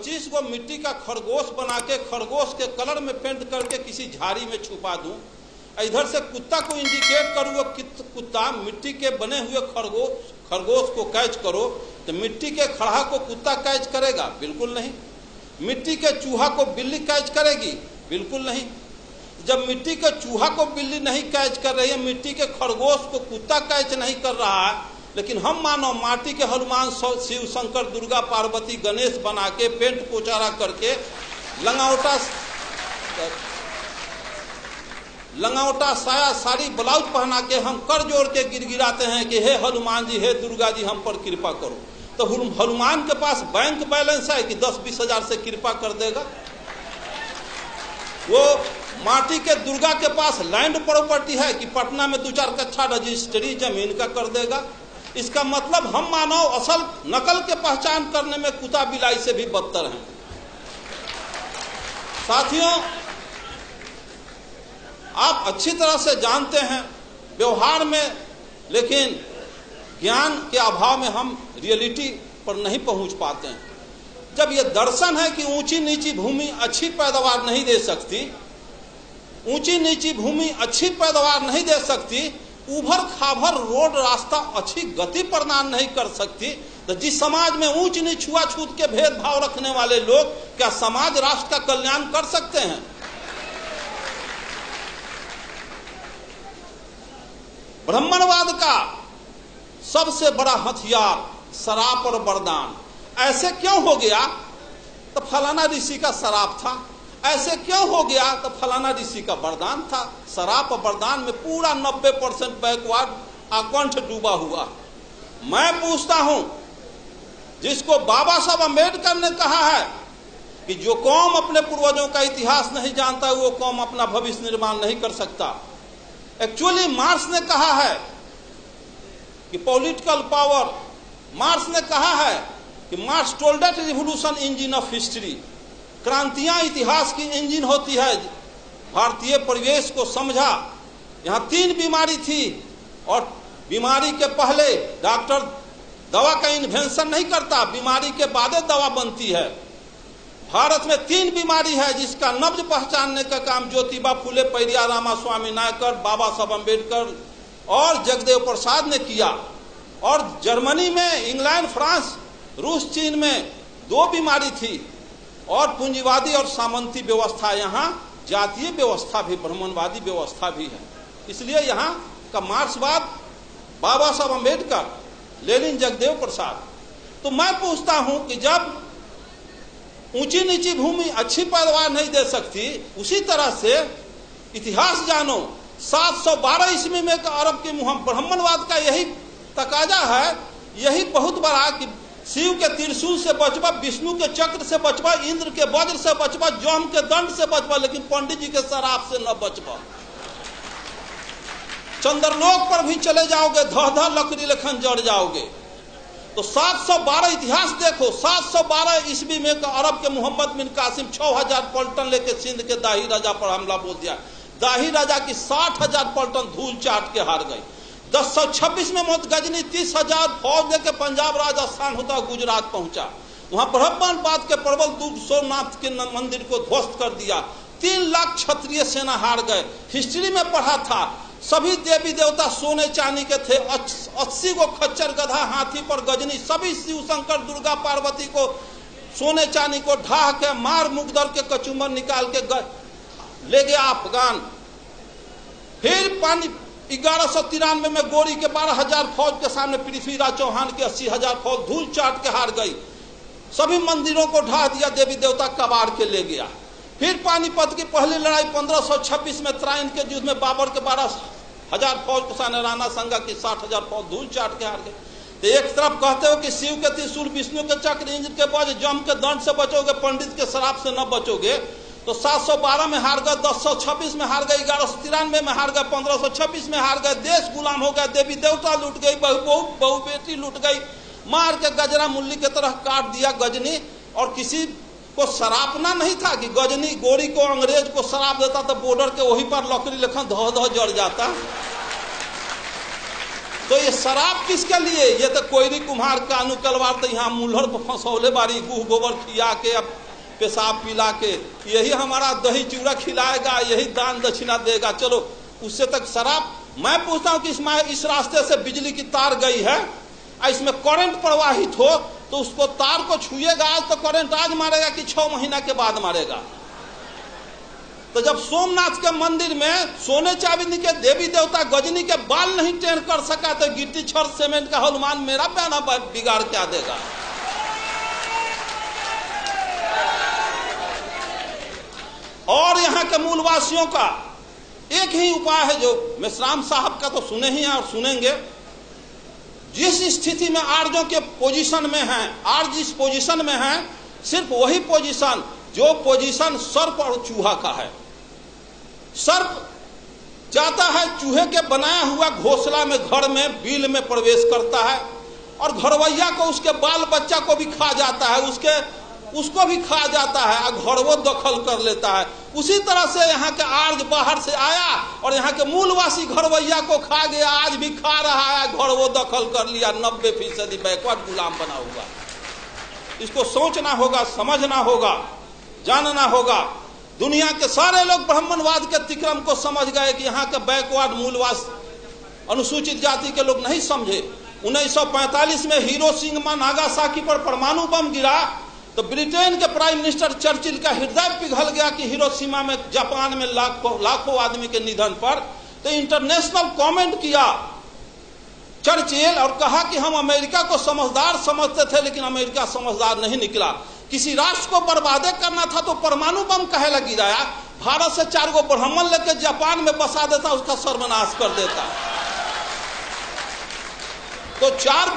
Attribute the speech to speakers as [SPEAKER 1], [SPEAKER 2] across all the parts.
[SPEAKER 1] 25 गो मिट्टी का खरगोश बना के खरगोश के कलर में पेंट करके किसी झाड़ी में छुपा दूं, इधर से कुत्ता को इंडिकेट करूँ वो कुत्ता मिट्टी के बने हुए खरगोश को कैच करो, तो मिट्टी के खड़हा को कुत्ता कैच करेगा? बिल्कुल नहीं। मिट्टी के चूहा को बिल्ली कैच करेगी? बिल्कुल नहीं। जब मिट्टी के चूहा को बिल्ली नहीं कैच कर रही है, मिट्टी के खरगोश को कुत्ता कैच नहीं कर रहा है, लेकिन हम मानव माटी के हनुमान, शिव, शंकर, दुर्गा, पार्वती, गणेश बना के पेंट पोचारा करके लंगावटा साया साड़ी ब्लाउज पहना के हम कर जोड़ के गिड़गिड़ाते हैं कि हे हनुमान जी, हे दुर्गा जी, हम पर कृपा करो। तो हनुमान के पास बैंक बैलेंस है कि 10-20 हजार से कृपा कर देगा? वो माटी के दुर्गा के पास लैंड प्रॉपर्टी है कि पटना में 2-4 कट्ठा रजिस्ट्री जमीन का कर देगा? इसका मतलब हम मानव असल नकल के पहचान करने में कुत्ता बिलाई से भी बदतर हैं। साथियों, आप अच्छी तरह से जानते हैं व्यवहार में, लेकिन ज्ञान के अभाव में हम रियलिटी पर नहीं पहुंच पाते हैं। जब ये दर्शन है कि ऊंची नीची भूमि अच्छी पैदावार नहीं दे सकती, ऊंची नीची भूमि अच्छी पैदावार नहीं दे सकती, उभर खाभर रोड रास्ता अच्छी गति प्रदान नहीं कर सकती, तो जिस समाज में ऊंच नीच छुआछूत के भेदभाव रखने वाले लोग क्या समाज राष्ट्र का कल्याण कर सकते हैं? ब्राह्मणवाद का सबसे बड़ा हथियार शराब और वरदान। ऐसे क्यों हो गया? तो फलाना ऋषि का शराब था। ऐसे क्यों हो गया? तो फलाना ऋषि का वरदान था। शराब और वरदान में पूरा 90% बैकवर्ड आकंठ डूबा हुआ। मैं पूछता हूं, जिसको बाबा साहब अम्बेडकर ने कहा है कि जो कौम अपने पूर्वजों का इतिहास नहीं जानता वो कौम अपना भविष्य निर्माण नहीं कर सकता। एक्चुअली मार्क्स ने कहा है कि पॉलिटिकल पावर, मार्क्स ने कहा है कि Marx told that revolution engine of history, क्रांतियां इतिहास की इंजन होती है। भारतीय परिवेश को समझा, यहाँ 3 बीमारी थी और बीमारी के पहले डॉक्टर दवा का इन्वेंशन नहीं करता, बीमारी के बाद दवा बनती है। भारत में 3 बीमारी है जिसका नब्ज पहचानने का काम ज्योतिबा फुले, पेरियार रामास्वामी नायकर, बाबा साहब अम्बेडकर और जगदेव प्रसाद ने किया। और जर्मनी में, इंग्लैंड, फ्रांस, रूस, चीन में 2 बीमारी थी, और पूंजीवादी और सामंती व्यवस्था, यहाँ जातीय व्यवस्था भी, ब्राह्मणवादी व्यवस्था भी है। इसलिए यहाँ का मार्क्सवाद बाबा साहब अम्बेडकर, लेनिन, जगदेव प्रसाद। तो मैं पूछता हूं कि जब ऊंची नीची भूमि अच्छी पैदावार नहीं दे सकती, उसी तरह से इतिहास जानो। 712 ईस्वी में अरब के ब्राह्मणवाद का यही तकाजा है, यही बहुत बड़ा कि शिव के त्रिशूल से बचबा, विष्णु के चक्र से बचबा, इंद्र के वज्र से बचबा, जम के दंड से बचबा, लेकिन पंडित जी के शराब से न बचबा। चंद्रलोक पर भी चले जाओगे, धह लकड़ी लेखन जड़ जाओगे। तो 712 इतिहास देखो, 712 ईस्वी में अरब के मोहम्मद बिन कासिम 6000 पलटन लेके सिंध के दाही राजा पर हमला बोल दिया। दाही राजा की 60,000 पलटन धूल चाट के हार गई। 1026 में गजनी 30,000 फौज लेके पंजाब, राजस्थान होता गुजरात पहुंचा। वहां ब्राह्मणवाद के प्रबल दूत सोमनाथ के मंदिर को ध्वस्त कर दिया। 3 लाख क्षत्रिय सेना हार गए। हिस्ट्री में पढ़ा था, सभी देवी देवता सोने चांदी के थे। 80 को खच्चर, गधा, हाथी पर गजनी, सभी शिव, शंकर, दुर्गा, पार्वती को सोने चांदी को ढाह के मार मुकदर के कचूमर निकाल के ले गया अफगान। फिर 1193 में गोरी के 12,000 फौज के सामने पृथ्वीराज चौहान के 80,000 फौज धूल चाट के हार गई। सभी मंदिरों को ढा दिया, देवी देवता कबाड़ के ले गया। फिर पानीपत की पहली लड़ाई 1526 में त्राइन के युद्ध में बाबर के 12,000 फौज के सामने राणा संगा की 60,000 फौज धूल चाट के हार गई। तो एक तरफ कहते हो कि शिव के त्रिशूल, विष्णु के चक्र, इंद्र के वज्र, जम के दंड से बचोगे, पंडित के शराब से न बचोगे। तो 712 में हार गए, 1026 में हार गए, 1193 में हार गए, 1526 में हार गए। देश गुलाम हो गया, देवी देवता लूट गई, बहु बेटी लूट गई, मार के गजरा मुल्ली की तरह काट दिया गजनी। और किसी को सरापना नहीं था कि गजनी गोरी को अंग्रेज को शराब देता तो बॉर्डर के वहीं पर लकड़ी लेखन धह धह जड़ जाता। तो ये शराब किसके लिए? ये तो कोयरी कुम्हार कानू कलवार तो यहाँ मुल्हर पर फंसौले बारी, गुह गोबर खिया के, अब पेशाब पिला के, यही हमारा दही चूड़ा खिलाएगा, यही दान दक्षिणा देगा, चलो उससे तक शराब। मैं पूछता हूँ कि इसमें इस रास्ते से बिजली की तार गई है, इसमें करंट प्रवाहित हो तो उसको तार को छुएगा आज तो करंट आज मारेगा कि 6 महीना के बाद मारेगा? तो जब सोमनाथ के मंदिर में सोने चांदी के देवी देवता गजनी के बाल नहीं टेढ़ कर सका तो गिट्टी छड़ सीमेंट का हनुमान मेरा बयाना बिगाड़ क्या देगा? और यहाँ के मूलवासियों का एक ही उपाय है, जो मेश्राम साहब का तो सुने ही हैं और सुनेंगे। जिस स्थिति में आर्यों के पोजीशन में हैं, आर्य जिस पोजीशन में हैं, सिर्फ वही पोजीशन जो पोजीशन सर्प और चूहा का है। सर्प जाता है चूहे के बनाया हुआ घोंसला में, घर में बिल में प्रवेश करता है और घरवैया को, उसके बाल बच्चा को भी खा जाता है, उसको भी खा जाता है और घर वो दखल कर लेता है। उसी तरह से यहाँ के आर्य बाहर से आया और यहाँ के मूलवासी घरवैया को खा गया, आज भी खा रहा है, घर वो दखल कर लिया। 90% बैकवर्ड गुलाम बना हुआ। इसको सोचना होगा, समझना होगा, जानना होगा। दुनिया के सारे लोग ब्राह्मणवाद के तिक्रम को समझ गए कि यहाँ के बैकवर्ड मूलवास अनुसूचित जाति के लोग नहीं समझे। 1945 में हिरोशिमा नागासाकी पर परमाणु बम गिरा तो ब्रिटेन के प्राइम मिनिस्टर चर्चिल का हृदय पिघल गया कि हिरोशिमा में, जापान में लाखों आदमी के निधन पर। तो इंटरनेशनल कमेंट किया चर्चिल और कहा कि हम अमेरिका को समझदार समझते थे लेकिन अमेरिका समझदार नहीं निकला। किसी राष्ट्र को बर्बादे करना था तो परमाणु बम काहे लग गिराया? भारत से 4 गो ब्राह्मण लेकर जापान में बसा देता, उसका सर्वनाश कर देता। तो 4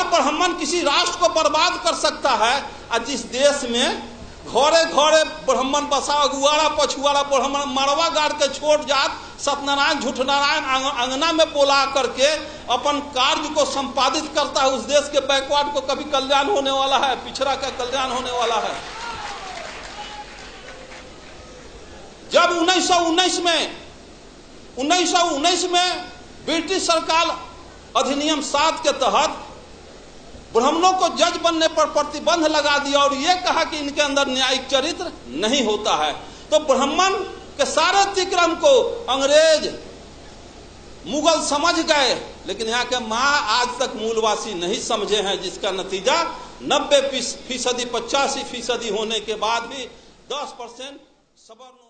[SPEAKER 1] ब्राह्मण किसी राष्ट्र को बर्बाद कर सकता है। और जिस देश में घरे घरे ब्राह्मण बसा, अगुआड़ा पछुआड़ा ब्राह्मण मरवा गाड़ के छोड़ जात, सत्यनारायण झूठनारायण अंगना में बोला करके अपन कार्य को संपादित करता है, उस देश के बैकवर्ड को कभी कल्याण होने वाला है? पिछड़ा का कल्याण होने वाला है? जब 1919 में ब्रिटिश सरकार अधिनियम 7 के तहत ब्राह्मणों को जज बनने पर प्रतिबंध लगा दिया और यह कहा कि इनके अंदर न्यायिक चरित्र नहीं होता है, तो ब्राह्मण के सारे तिक्रम को अंग्रेज मुगल समझ गए, लेकिन यहाँ के माँ आज तक मूलवासी नहीं समझे हैं, जिसका नतीजा 90% 85% होने के बाद भी 10% सवर्ण